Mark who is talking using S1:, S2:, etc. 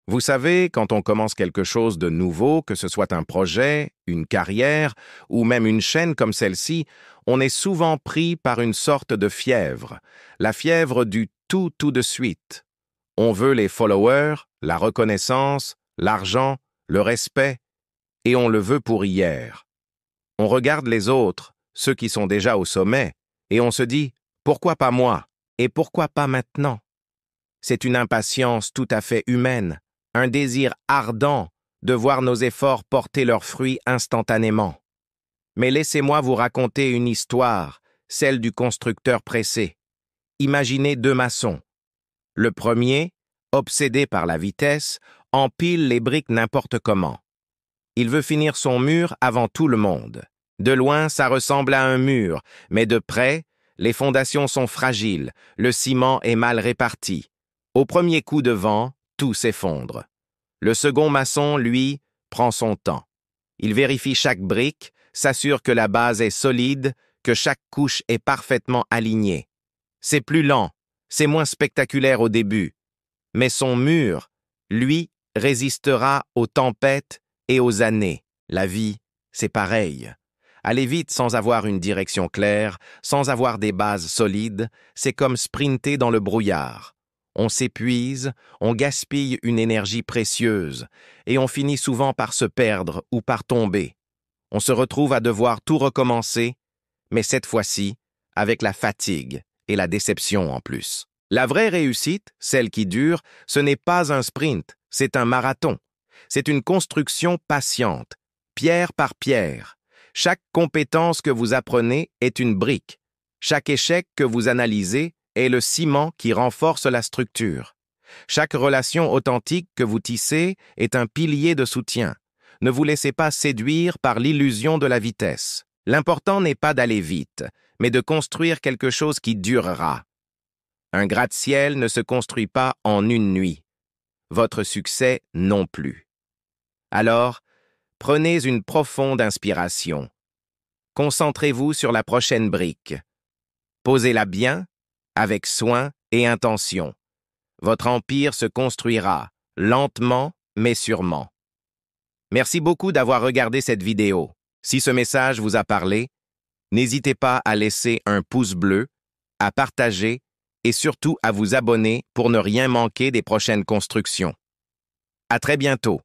S1: Vous savez, quand on commence quelque chose de nouveau, que ce soit un projet, une carrière ou même une chaîne comme celle-ci, on est souvent pris par une sorte de fièvre, la fièvre du tout de suite. On veut les followers, la reconnaissance, l'argent, le respect, et on le veut pour hier. On regarde les autres, ceux qui sont déjà au sommet, et on se dit « Pourquoi pas moi? Et pourquoi pas maintenant ?» C'est une impatience tout à fait humaine, un désir ardent de voir nos efforts porter leurs fruits instantanément. Mais laissez-moi vous raconter une histoire, celle du constructeur pressé. Imaginez deux maçons. Le premier, obsédé par la vitesse, empile les briques n'importe comment. Il veut finir son mur avant tout le monde. De loin, ça ressemble à un mur, mais de près, les fondations sont fragiles, le ciment est mal réparti. Au premier coup de vent, tout s'effondre. Le second maçon, lui, prend son temps. Il vérifie chaque brique, s'assure que la base est solide, que chaque couche est parfaitement alignée. C'est plus lent, c'est moins spectaculaire au début, mais son mur, lui, résistera aux tempêtes et aux années. La vie, c'est pareil. Aller vite sans avoir une direction claire, sans avoir des bases solides, c'est comme sprinter dans le brouillard. On s'épuise, on gaspille une énergie précieuse, et on finit souvent par se perdre ou par tomber. On se retrouve à devoir tout recommencer, mais cette fois-ci, avec la fatigue et la déception en plus. La vraie réussite, celle qui dure, ce n'est pas un sprint, c'est un marathon. C'est une construction patiente, pierre par pierre. Chaque compétence que vous apprenez est une brique. Chaque échec que vous analysez est le ciment qui renforce la structure. Chaque relation authentique que vous tissez est un pilier de soutien. Ne vous laissez pas séduire par l'illusion de la vitesse. L'important n'est pas d'aller vite, mais de construire quelque chose qui durera. Un gratte-ciel ne se construit pas en une nuit. Votre succès non plus. Alors, prenez une profonde inspiration. Concentrez-vous sur la prochaine brique. Posez-la bien, avec soin et intention. Votre empire se construira, lentement mais sûrement. Merci beaucoup d'avoir regardé cette vidéo. Si ce message vous a parlé, n'hésitez pas à laisser un pouce bleu, à partager et surtout à vous abonner pour ne rien manquer des prochaines constructions. À très bientôt.